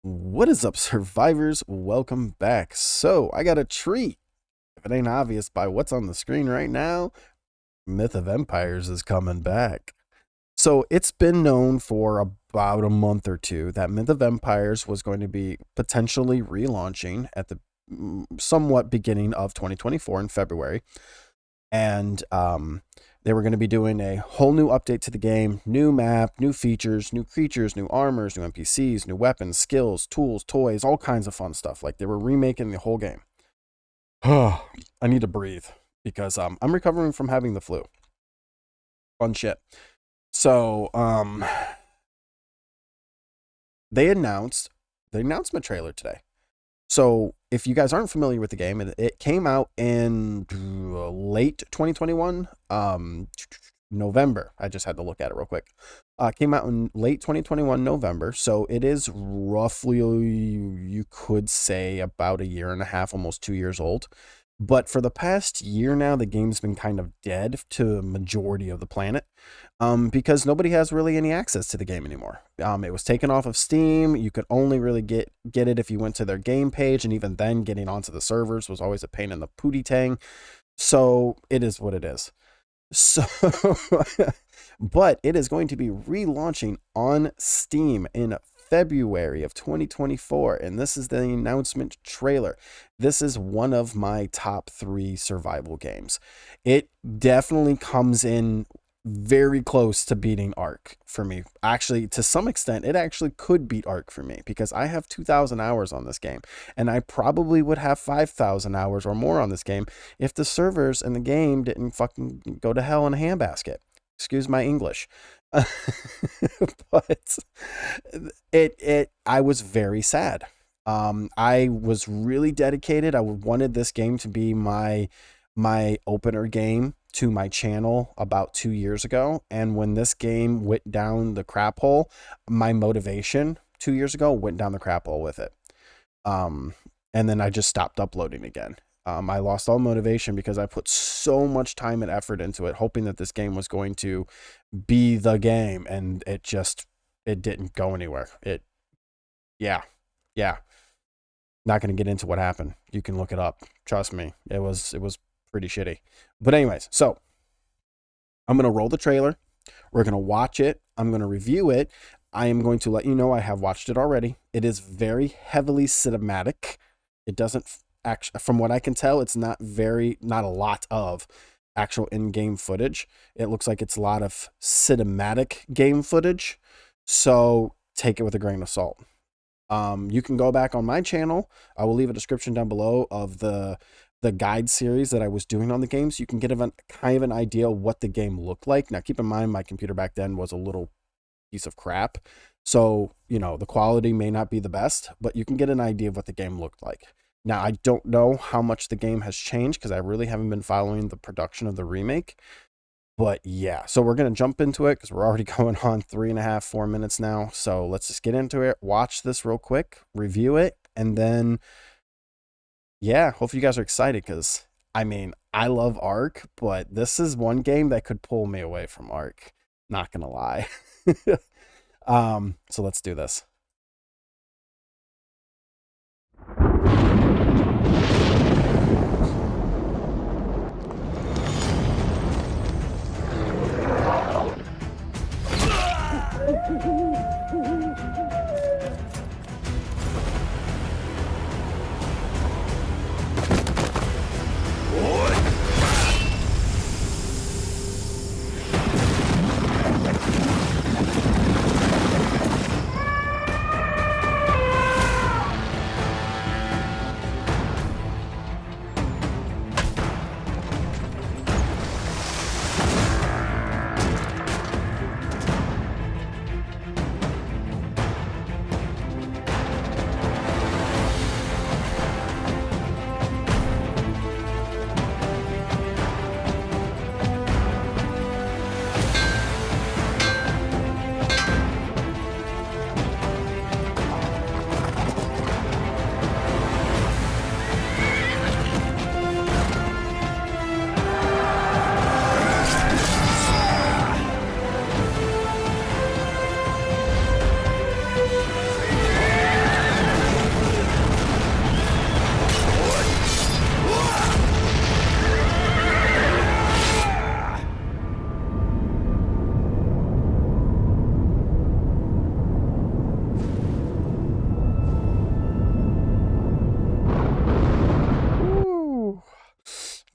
What is up, survivors? Welcome back. So, I got a treat. If it ain't obvious by what's on the screen right now, Myth of Empires is coming back. So, it's been known for about a month or two that Myth of Empires was going to be potentially relaunching at the somewhat beginning of 2024 in February. And they were going to be doing a whole new update to the game, new map, new features, new creatures, new armors, new NPCs, new weapons, skills, tools, toys, all kinds of fun stuff. Like they were remaking the whole game. I need to breathe because I'm recovering from having the flu. Fun shit. So they announced the announcement trailer today. So if you guys aren't familiar with the game, it came out in late 2021, November. I just had to look at it real quick. Came out in late 2021 November. So it is roughly, you could say, about a year and a half, almost 2 years old. But for the past year now, the game's been kind of dead to a majority of the planet, because nobody has really any access to the game anymore. It was taken off of Steam. You could only really get it if you went to their game page, and even then, getting onto the servers was always a pain in the pootie tang. So it is what it is. So, but it is going to be relaunching on Steam in February of 2024, and this is the announcement trailer. This is one of my top 3 survival games. It definitely comes in very close to beating Ark for me. Actually, to some extent, it actually could beat Ark for me because I have 2,000 hours on this game, and I probably would have 5,000 hours or more on this game if the servers and the game didn't fucking go to hell in a handbasket. Excuse my English. But I was very sad. I was really dedicated. I wanted this game to be my opener game to my channel about 2 years ago, and when this game went down the crap hole, my motivation 2 years ago went down the crap hole with it. And then I just stopped uploading again. I lost all motivation because I put so much time and effort into it, hoping that this game was going to be the game, and it didn't go anywhere. Yeah. Not going to get into what happened. You can look it up. Trust me, it was pretty shitty. But anyways, so I'm going to roll the trailer. We're going to watch it. I'm going to review it. I am going to let you know I have watched it already. It is very heavily cinematic. It doesn't actually, from what I can tell, it's not a lot of actual in-game footage. It looks like it's a lot of cinematic game footage. So take it with a grain of salt. You can go back on my channel. I will leave a description down below of the guide series that I was doing on the game, so you can get a kind of an idea of what the game looked like. Now, keep in mind, my computer back then was a little piece of crap, so the quality may not be the best, but you can get an idea of what the game looked like. Now, I don't know how much the game has changed because I really haven't been following the production of the remake. But yeah, so we're going to jump into it because we're already going on 3.5, 4 minutes now. So let's just get into it, watch this real quick, review it, and then, yeah, hopefully you guys are excited because, I mean, I love Ark, but this is one game that could pull me away from Ark. Not going to lie. So let's do this.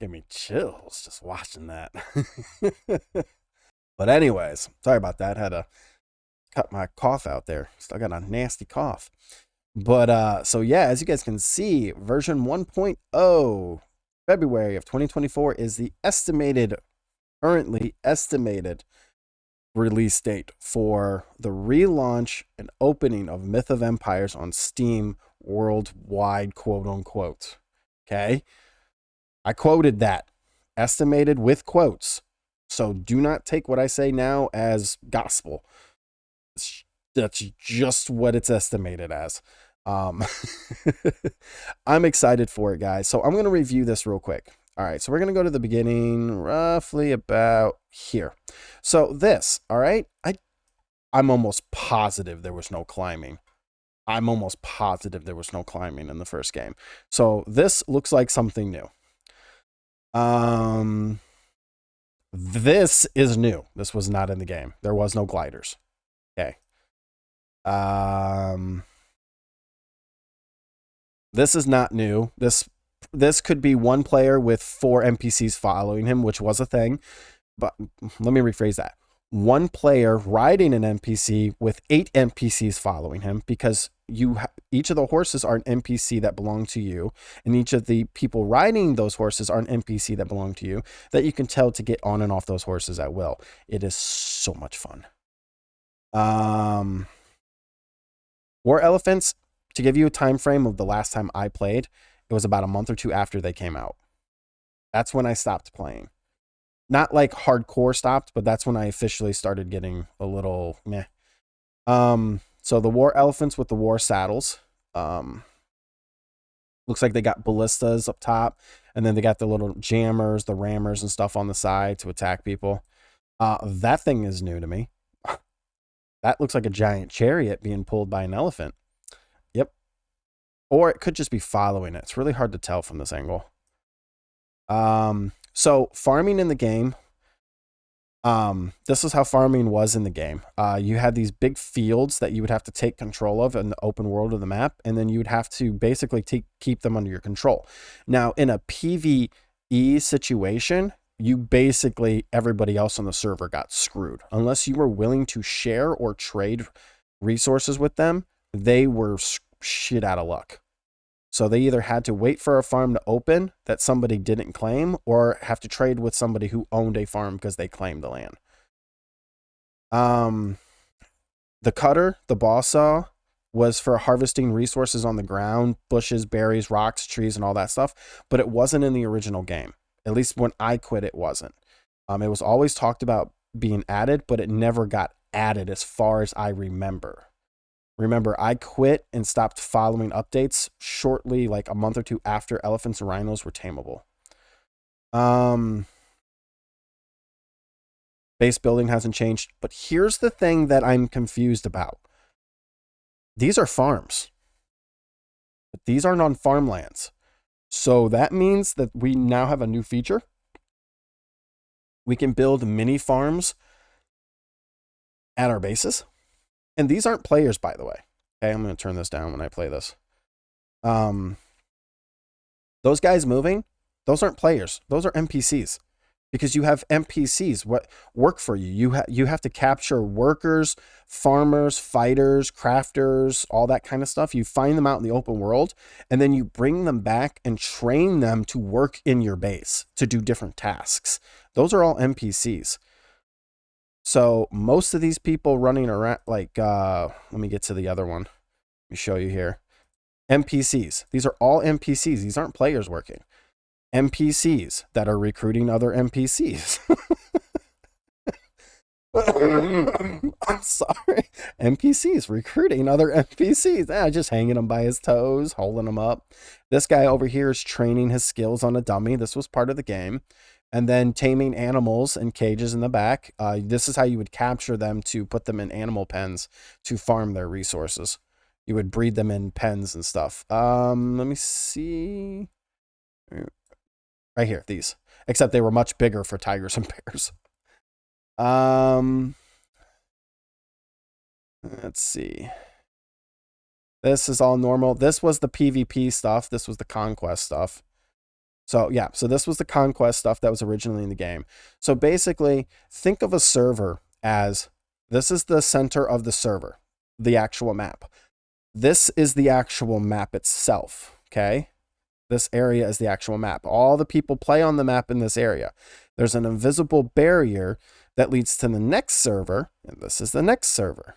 Give me chills just watching that. But anyways, sorry about that. Had to cut my cough out there. Still got a nasty cough. But so yeah, as you guys can see, version 1.0 February of 2024 is the currently estimated release date for the relaunch and opening of Myth of Empires on Steam worldwide, quote unquote. Okay. I quoted that. Estimated with quotes. So do not take what I say now as gospel. That's just what it's estimated as. I'm excited for it, guys. So I'm going to review this real quick. All right, so we're going to go to the beginning, roughly about here. So this, all right, I'm almost positive there was no climbing. I'm almost positive there was no climbing in the first game. So this looks like something new. This is new. This was not in the game. There was no gliders. Okay. This is not new. This could be one player with 4 NPCs following him, which was a thing. But let me rephrase that. One player riding an NPC with 8 NPCs following him, because each of the horses are an NPC that belong to you, and each of the people riding those horses are an NPC that belong to you, that you can tell to get on and off those horses at will. It is so much fun. War Elephants, to give you a time frame of the last time I played, it was about a month or 2 after they came out. That's when I stopped playing. Not like hardcore stopped, but that's when I officially started getting a little meh. So the War Elephants with the War Saddles. Looks like they got ballistas up top, and then they got the little jammers, the rammers and stuff on the side to attack people. That thing is new to me. That looks like a giant chariot being pulled by an elephant. Yep. Or it could just be following it. It's really hard to tell from this angle. So farming in the game, this is how farming was in the game. You had these big fields that you would have to take control of in the open world of the map, and then you would have to basically keep them under your control. Now, in a PvE situation, you basically, everybody else on the server got screwed. Unless you were willing to share or trade resources with them, they were shit out of luck. So they either had to wait for a farm to open that somebody didn't claim, or have to trade with somebody who owned a farm because they claimed the land. The cutter, the boss saw, was for harvesting resources on the ground, bushes, berries, rocks, trees, and all that stuff. But it wasn't in the original game. At least when I quit, it wasn't. It was always talked about being added, but it never got added as far as I remember. Remember, I quit and stopped following updates shortly, like a month or 2 after elephants and rhinos were tameable. Base building hasn't changed, but here's the thing that I'm confused about. These are farms, but these aren't on farmlands. So that means that we now have a new feature. We can build mini farms at our bases. And these aren't players, by the way. Okay, I'm going to turn this down when I play this. Those guys moving, those aren't players. Those are NPCs. Because you have NPCs what work for you. You have to capture workers, farmers, fighters, crafters, all that kind of stuff. You find them out in the open world, and then you bring them back and train them to work in your base to do different tasks. Those are all NPCs. So most of these people running around, like, let me get to the other one. Let me show you here. NPCs. These are all NPCs. These aren't players working. NPCs that are recruiting other NPCs. I'm sorry. NPCs recruiting other NPCs. Just hanging them by his toes, holding them up. This guy over here is training his skills on a dummy. This was part of the game. And then taming animals in cages in the back. This is how you would capture them to put them in animal pens to farm their resources. You would breed them in pens and stuff. Let me see. Right here, these. Except they were much bigger for tigers and bears. Let's see. This is all normal. This was the PvP stuff. This was the conquest stuff. So yeah, so this was the conquest stuff that was originally in the game. So basically, think of a server as this is the center of the server, the actual map. This is the actual map itself, okay? This area is the actual map. All the people play on the map in this area. There's an invisible barrier that leads to the next server, and this is the next server.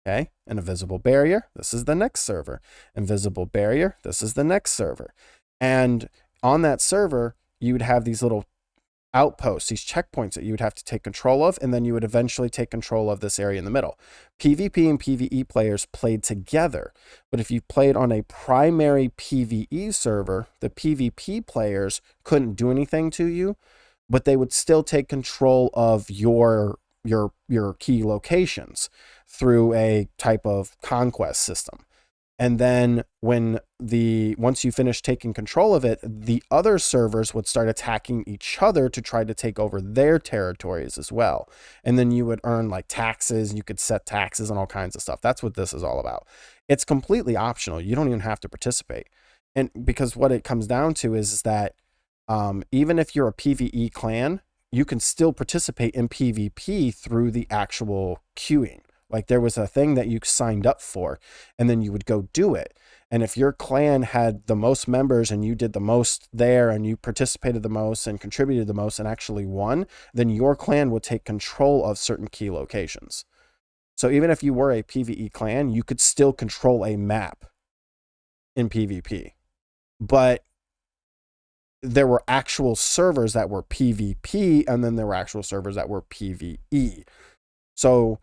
Okay, an invisible barrier, this is the next server. Invisible barrier, this is the next server. And on that server, you would have these little outposts, these checkpoints that you would have to take control of, and then you would eventually take control of this area in the middle. PvP and PvE players played together, but if you played on a primary PvE server, the PvP players couldn't do anything to you, but they would still take control of your key locations through a type of conquest system. And then once you finish taking control of it, the other servers would start attacking each other to try to take over their territories as well. And then you would earn like taxes, you could set taxes and all kinds of stuff. That's what this is all about. It's completely optional. You don't even have to participate. And because what it comes down to is that even if you're a PvE clan, you can still participate in PvP through the actual queuing. Like there was a thing that you signed up for, and then you would go do it. And if your clan had the most members and you did the most there and you participated the most and contributed the most and actually won, then your clan would take control of certain key locations. So even if you were a PvE clan, you could still control a map in PvP. But there were actual servers that were PvP, and then there were actual servers that were PvE. So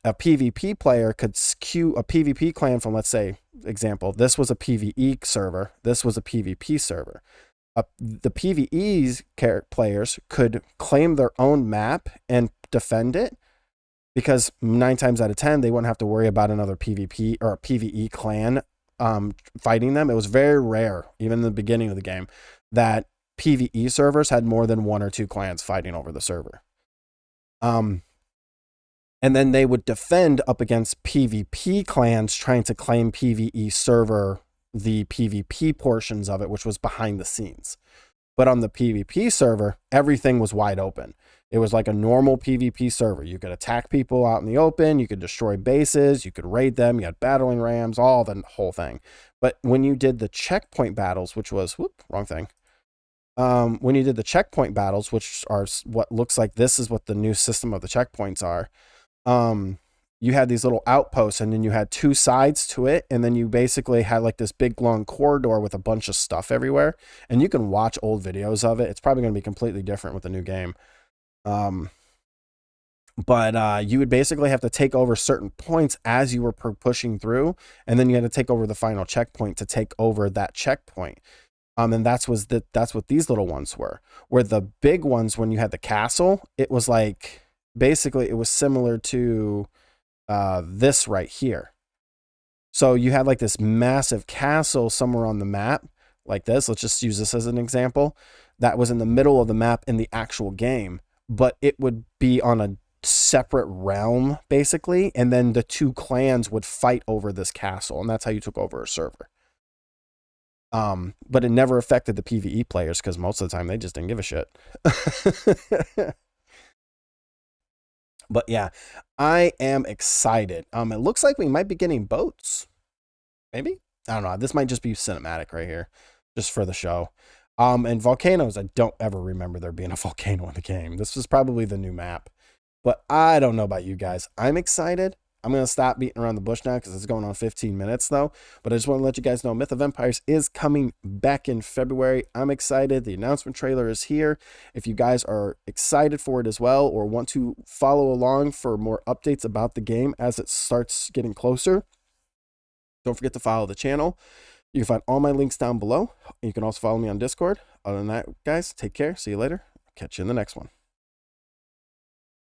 a PvP player could queue a PvP clan from, let's say, example, this was a PvE server, this was a PvP server. The PvE players could claim their own map and defend it, because 9 times out of 10, they wouldn't have to worry about another PvP or a PvE clan fighting them. It was very rare, even in the beginning of the game, that PvE servers had more than 1 or 2 clans fighting over the server. And then they would defend up against PvP clans trying to claim PvE server, the PvP portions of it, which was behind the scenes. But on the PvP server, everything was wide open. It was like a normal PvP server. You could attack people out in the open, you could destroy bases, you could raid them, you had battling rams, all the whole thing. But when you did the checkpoint battles, which was, wrong thing. When you did the checkpoint battles, which are what looks like this is what the new system of the checkpoints are, you had these little outposts, and then you had 2 sides to it, and then you basically had like this big long corridor with a bunch of stuff everywhere, and you can watch old videos of it. It's probably going to be completely different with the new game. But you would basically have to take over certain points as you were pushing through, and then you had to take over the final checkpoint to take over that checkpoint. And that's what these little ones were. Where the big ones, when you had the castle, it was like, basically it was similar to this right here. So you had like this massive castle somewhere on the map like this. Let's just use this as an example. That was in the middle of the map in the actual game, but it would be on a separate realm basically. And then the 2 clans would fight over this castle, and that's how you took over a server. But it never affected the PvE players, because most of the time they just didn't give a shit. But yeah, I am excited. It looks like we might be getting boats. Maybe? I don't know. This might just be cinematic right here, just for the show. And volcanoes, I don't ever remember there being a volcano in the game. This was probably the new map. But I don't know about you guys. I'm excited. I'm going to stop beating around the bush now because it's going on 15 minutes though. But I just want to let you guys know Myth of Empires is coming back in February. I'm excited. The announcement trailer is here. If you guys are excited for it as well, or want to follow along for more updates about the game as it starts getting closer, don't forget to follow the channel. You can find all my links down below. You can also follow me on Discord. Other than that, guys, take care. See you later. Catch you in the next one.